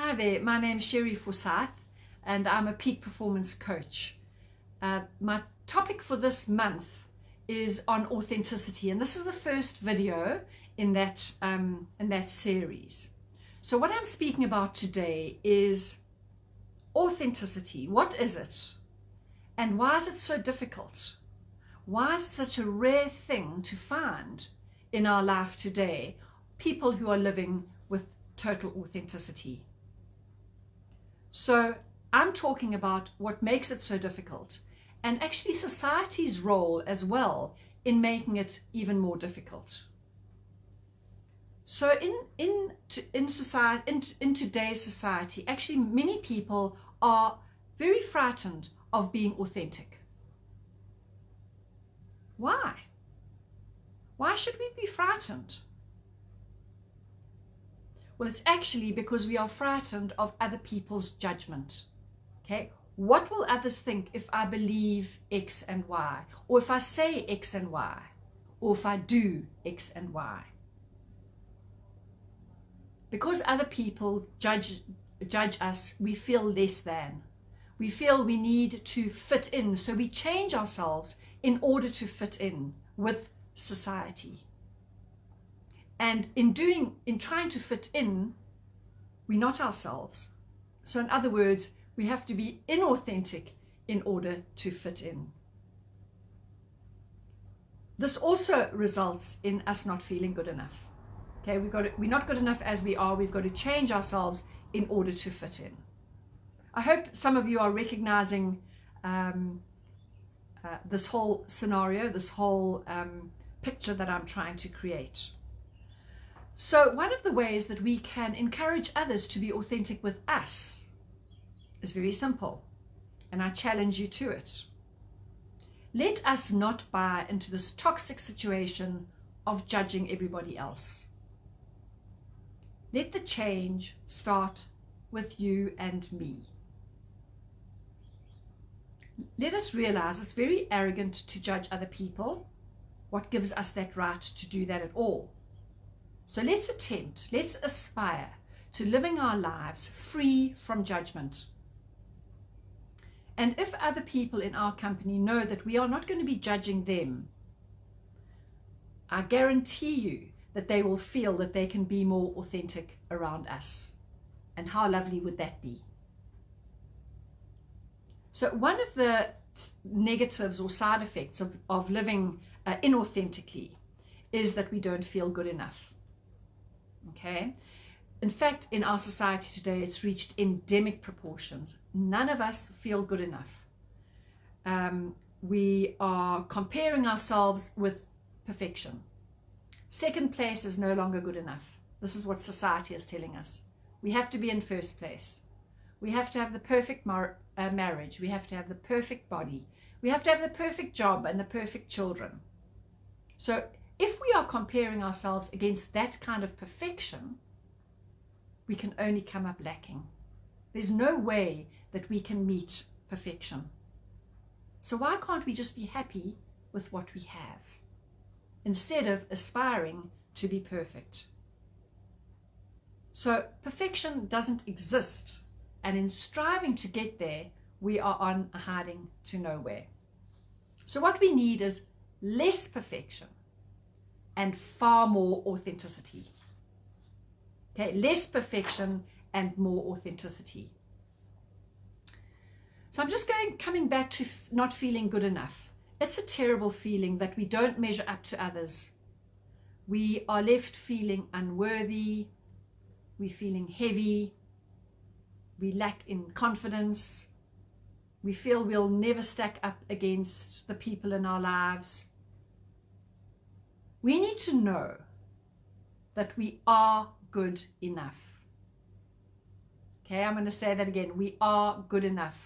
Hi there, my name is Sherry Forsyth and I'm a peak performance coach. My topic for this month is on authenticity, and this is the first video in that series. So what I'm speaking about today is authenticity. What is it? And why is it so difficult? Why is it such a rare thing to find in our life today, people who are living with total authenticity? So I'm talking about what makes it so difficult, and actually society's role as well in making it even more difficult. So in today's society, actually many people are very frightened of being authentic. Why? Why should we be frightened? Well, it's actually because we are frightened of other people's judgment. Okay? What will others think if I believe X and Y? Or if I say X and Y? Or if I do X and Y? Because other people judge us, we feel less than. We feel we need to fit in, so we change ourselves in order to fit in with society. And in trying to fit in, we're not ourselves. So in other words, we have to be inauthentic in order to fit in. This also results in us not feeling good enough. Okay, we're not good enough as we are. We've got to change ourselves in order to fit in. I hope some of you are recognizing this whole scenario, this whole picture that I'm trying to create. So one of the ways that we can encourage others to be authentic with us is very simple, and I challenge you to it. Let us not buy into this toxic situation of judging everybody else. Let the change start with you and me. Let us realize it's very arrogant to judge other people. What gives us that right to do that at all? So let's aspire to living our lives free from judgment. And if other people in our company know that we are not going to be judging them, I guarantee you that they will feel that they can be more authentic around us. And how lovely would that be? So one of the negatives or side effects of living inauthentically is that we don't feel good enough. Okay, in fact, in our society today, it's reached endemic proportions. None of us feel good enough. We are comparing ourselves with perfection. Second place is no longer good enough. This is what society is telling us. We have to be in first place. We have to have the perfect marriage. We have to have the perfect body. We have to have the perfect job and the perfect children. So if we are comparing ourselves against that kind of perfection, we can only come up lacking. There's no way that we can meet perfection. So why can't we just be happy with what we have, instead of aspiring to be perfect? So perfection doesn't exist, and in striving to get there, we are on a hiding to nowhere. So what we need is less perfection and far more authenticity. Okay, less perfection and more authenticity. So I'm just coming back to not feeling good enough. It's a terrible feeling that we don't measure up to others. We are left feeling unworthy. We're feeling heavy. We lack in confidence. We feel we'll never stack up against the people in our lives. We need to know that we are good enough. Okay, I'm going to say that again. We are good enough.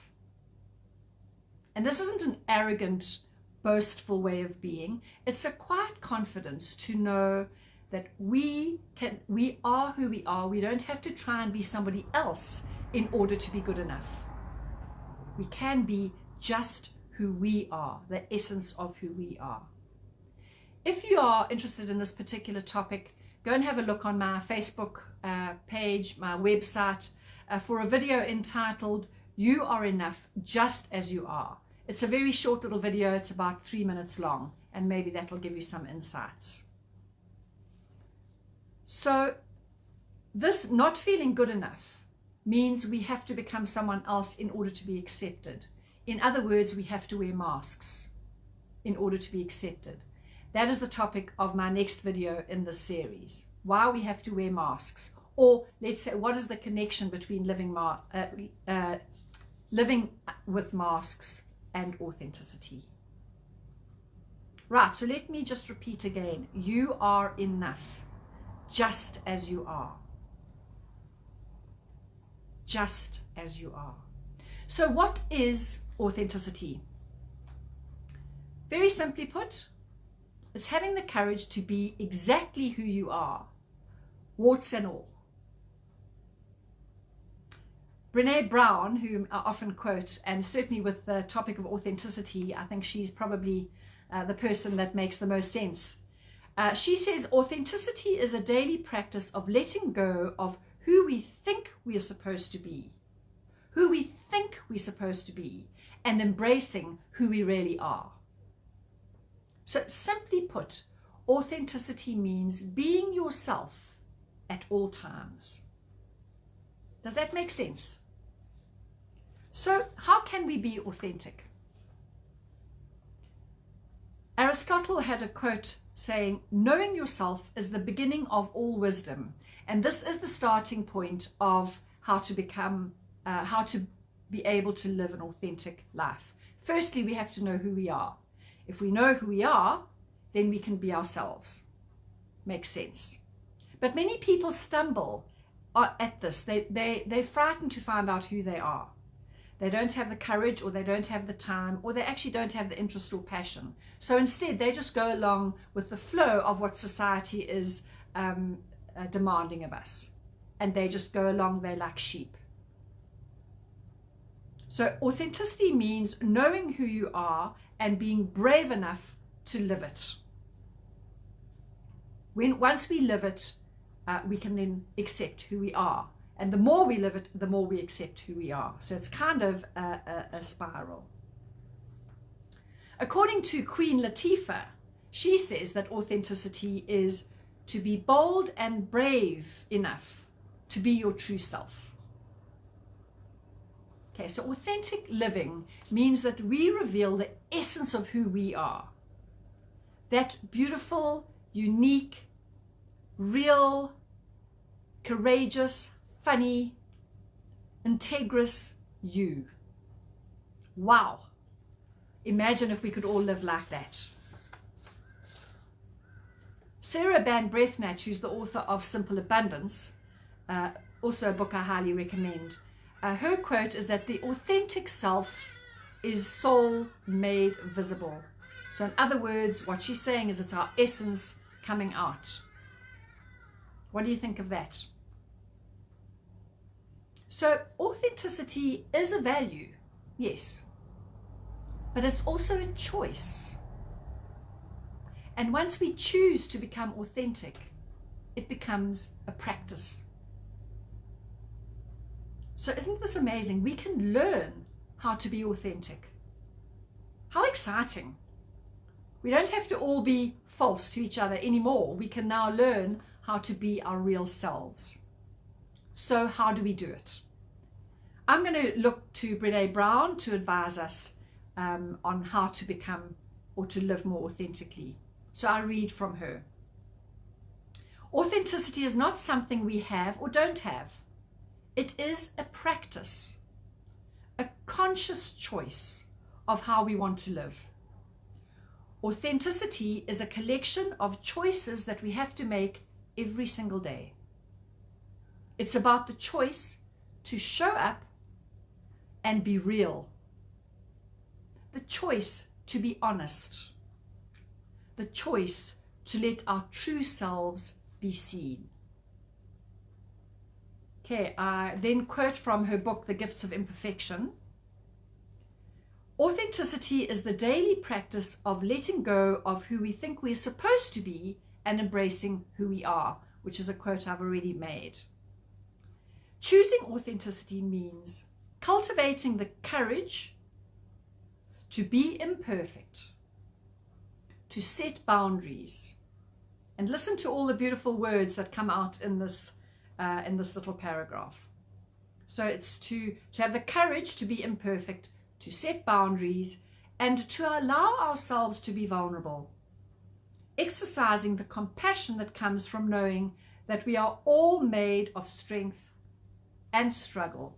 And this isn't an arrogant, boastful way of being. It's a quiet confidence to know that we are who we are. We don't have to try and be somebody else in order to be good enough. We can be just who we are, the essence of who we are. If you are interested in this particular topic, go and have a look on my Facebook page, my website. for a video entitled "You Are Enough Just As You Are." It's a very short little video. It's about 3 minutes long, and maybe that'll give you some insights. So this not feeling good enough means we have to become someone else in order to be accepted. In other words, we have to wear masks in order to be accepted. That is the topic of my next video in this series. Why we have to wear masks. Or let's say, what is the connection between living with masks and authenticity? Right, so let me just repeat again. You are enough, just as you are. Just as you are. So what is authenticity? Very simply put, it's having the courage to be exactly who you are, warts and all. Brené Brown, whom I often quote, and certainly with the topic of authenticity, I think she's probably the person that makes the most sense. She says, authenticity is a daily practice of letting go of who we think we are supposed to be, and embracing who we really are. So simply put, authenticity means being yourself at all times. Does that make sense? So how can we be authentic? Aristotle had a quote saying, knowing yourself is the beginning of all wisdom. And this is the starting point of how to be able to live an authentic life. Firstly, we have to know who we are. If we know who we are, then we can be ourselves. Makes sense. But many people stumble at this. They're frightened to find out who they are. They don't have the courage, or they don't have the time, or they actually don't have the interest or passion. So instead, they just go along with the flow of what society is demanding of us. And they just go along, they're like sheep. So authenticity means knowing who you are and being brave enough to live it. Once we live it, we can then accept who we are. And the more we live it, the more we accept who we are. So it's kind of a spiral. According to Queen Latifah, she says that authenticity is to be bold and brave enough to be your true self. Okay, so authentic living means that we reveal the essence of who we are. That beautiful, unique, real, courageous, funny, integrous you. Wow. Imagine if we could all live like that. Sarah Ban Breathnach, who's the author of Simple Abundance, also a book I highly recommend, her quote is that the authentic self is soul made visible. So in other words, what she's saying is it's our essence coming out. What do you think of that? So authenticity is a value, yes, but it's also a choice. And once we choose to become authentic, it becomes a practice. So isn't this amazing? We can learn how to be authentic. How exciting. We don't have to all be false to each other anymore. We can now learn how to be our real selves. So how do we do it? I'm going to look to Brené Brown to advise us on how to become or to live more authentically. So I read from her. Authenticity is not something we have or don't have. It is a practice, a conscious choice of how we want to live. Authenticity is a collection of choices that we have to make every single day. It's about the choice to show up and be real. The choice to be honest. The choice to let our true selves be seen. Okay, I then quote from her book, The Gifts of Imperfection. Authenticity is the daily practice of letting go of who we think we're supposed to be and embracing who we are, which is a quote I've already made. Choosing authenticity means cultivating the courage to be imperfect, to set boundaries. And listen to all the beautiful words that come out in this little paragraph. So it's to have the courage to be imperfect, to set boundaries, and to allow ourselves to be vulnerable. Exercising the compassion that comes from knowing that we are all made of strength and struggle.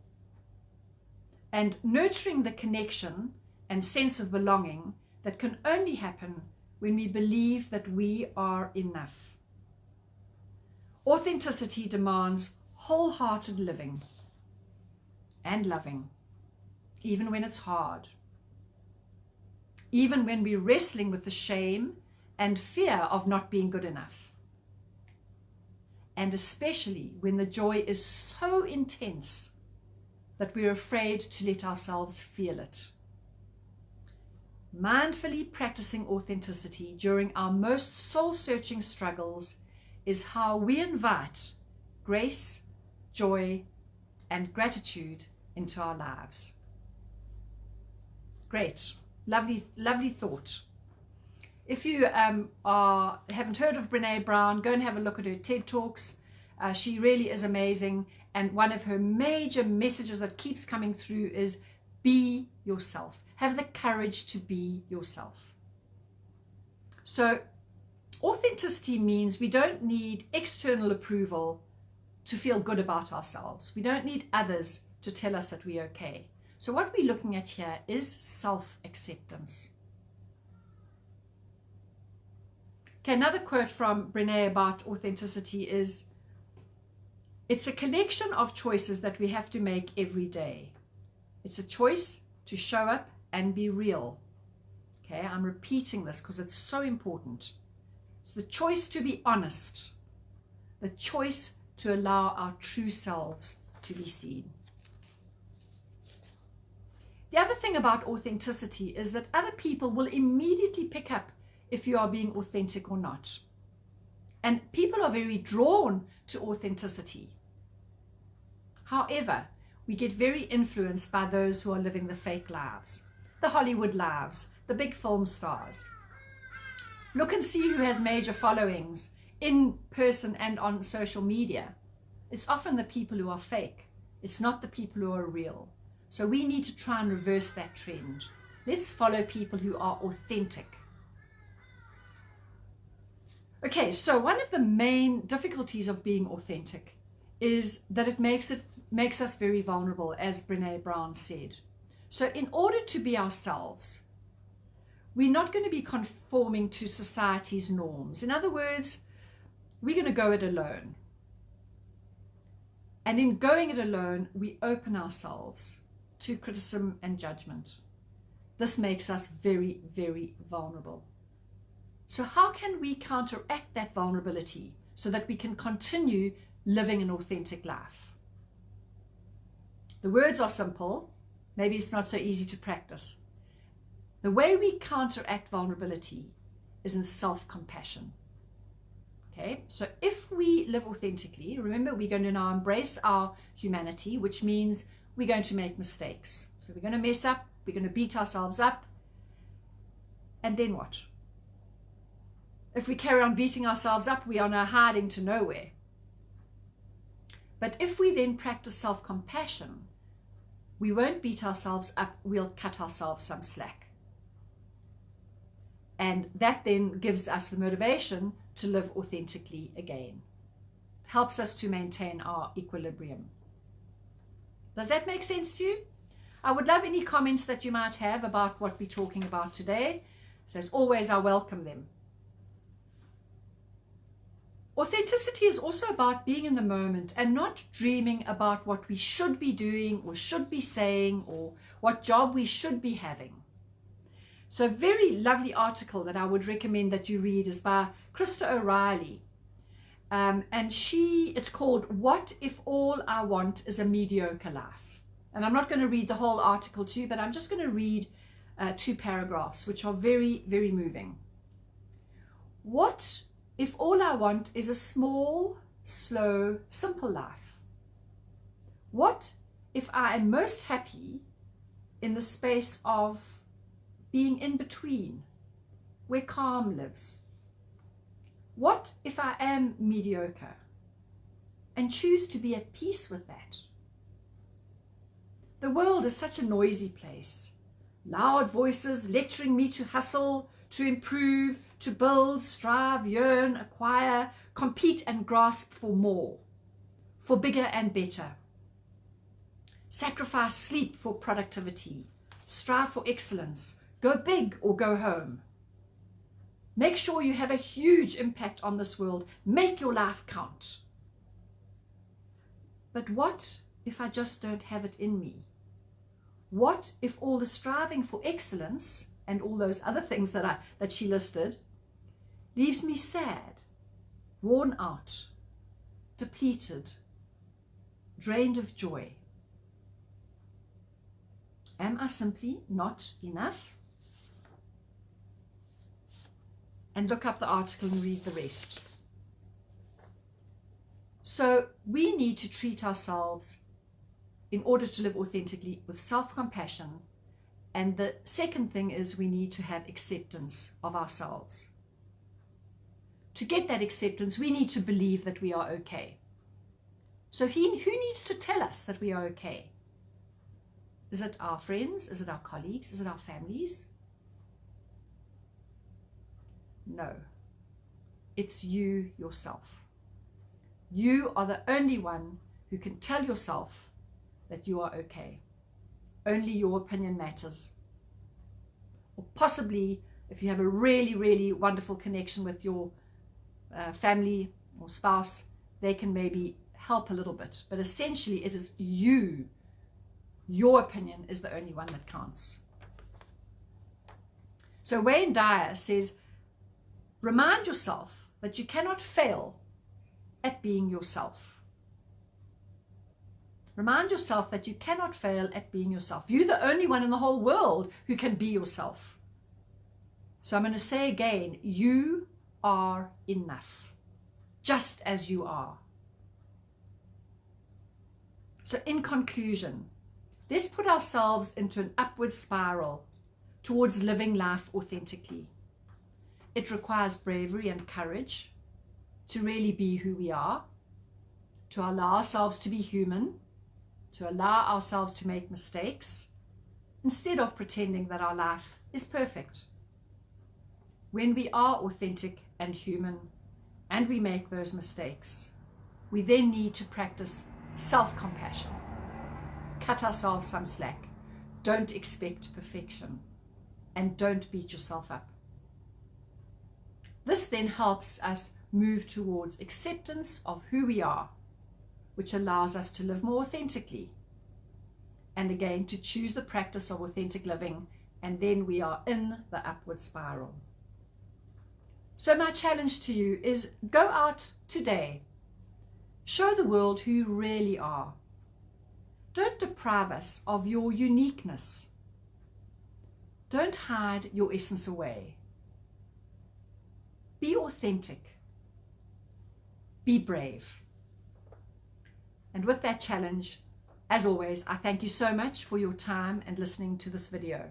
And nurturing the connection and sense of belonging that can only happen when we believe that we are enough. Authenticity demands wholehearted living and loving, even when it's hard, even when we're wrestling with the shame and fear of not being good enough, and especially when the joy is so intense that we're afraid to let ourselves feel it. Mindfully practicing authenticity during our most soul-searching struggles is how we invite grace, joy, and gratitude into our lives. Great. Lovely, lovely thought. If you haven't heard of Brené Brown, go and have a look at her TED Talks. She really is amazing. And one of her major messages that keeps coming through is be yourself. Have the courage to be yourself. So authenticity means we don't need external approval to feel good about ourselves. We don't need others to tell us that we're okay. So what we're looking at here is self-acceptance. Okay, another quote from Brené about authenticity is, it's a collection of choices that we have to make every day. It's a choice to show up and be real. Okay, I'm repeating this because it's so important. It's the choice to be honest, the choice to allow our true selves to be seen. The other thing about authenticity is that other people will immediately pick up if you are being authentic or not. And people are very drawn to authenticity. However, we get very influenced by those who are living the fake lives, the Hollywood lives, the big film stars. Look and see who has major followings in person and on social media. It's often the people who are fake. It's not the people who are real. So we need to try and reverse that trend. Let's follow people who are authentic. Okay, so one of the main difficulties of being authentic is that it makes us very vulnerable, as Brené Brown said. So in order to be ourselves, we're not going to be conforming to society's norms. In other words, we're going to go it alone. And in going it alone, we open ourselves to criticism and judgment. This makes us very, very vulnerable. So how can we counteract that vulnerability so that we can continue living an authentic life? The words are simple. Maybe it's not so easy to practice. The way we counteract vulnerability is in self-compassion. Okay, so if we live authentically, remember, we're going to now embrace our humanity, which means we're going to make mistakes. So we're going to mess up, we're going to beat ourselves up, and then what? If we carry on beating ourselves up, we are now hiding to nowhere. But if we then practice self-compassion, we won't beat ourselves up, we'll cut ourselves some slack. And that then gives us the motivation to live authentically again. It helps us to maintain our equilibrium. Does that make sense to you? I would love any comments that you might have about what we're talking about today. So as always, I welcome them. Authenticity is also about being in the moment and not dreaming about what we should be doing or should be saying or what job we should be having. So a very lovely article that I would recommend that you read is by Krista O'Reilly. And it's called What If All I Want Is a Mediocre Life? And I'm not going to read the whole article to you, but I'm just going to read 2 paragraphs, which are very, very moving. What if all I want is a small, slow, simple life? What if I am most happy in the space of being in between, where calm lives? What if I am mediocre and choose to be at peace with that? The world is such a noisy place. Loud voices lecturing me to hustle, to improve, to build, strive, yearn, acquire, compete and grasp for more, for bigger and better. Sacrifice sleep for productivity. Strive for excellence. Go big or go home. Make sure you have a huge impact on this world. Make your life count. But what if I just don't have it in me? What if all the striving for excellence and all those other things that she listed leaves me sad, worn out, depleted, drained of joy? Am I simply not enough? And look up the article and read the rest. So we need to treat ourselves, in order to live authentically, with self-compassion. And the second thing is we need to have acceptance of ourselves. To get that acceptance, we need to believe that we are okay. So who needs to tell us that we are okay? Is it our friends? Is it our colleagues? Is it our families? No. It's you yourself. You are the only one who can tell yourself that you are okay. Only your opinion matters. Or possibly, if you have a really, really wonderful connection with your family or spouse, they can maybe help a little bit. But essentially, it is you. Your opinion is the only one that counts. So Wayne Dyer says, remind yourself that you cannot fail at being yourself. Remind yourself that you cannot fail at being yourself. You're the only one in the whole world who can be yourself. So I'm going to say again, you are enough, just as you are. So in conclusion, let's put ourselves into an upward spiral towards living life authentically. It requires bravery and courage to really be who we are, to allow ourselves to be human, to allow ourselves to make mistakes, instead of pretending that our life is perfect. When we are authentic and human, and we make those mistakes, we then need to practice self-compassion. Cut ourselves some slack. Don't expect perfection, and don't beat yourself up. This then helps us move towards acceptance of who we are, which allows us to live more authentically. And again, to choose the practice of authentic living, and then we are in the upward spiral. So my challenge to you is, go out today. Show the world who you really are. Don't deprive us of your uniqueness. Don't hide your essence away. Be authentic. Be brave. And with that challenge, as always, I thank you so much for your time and listening to this video.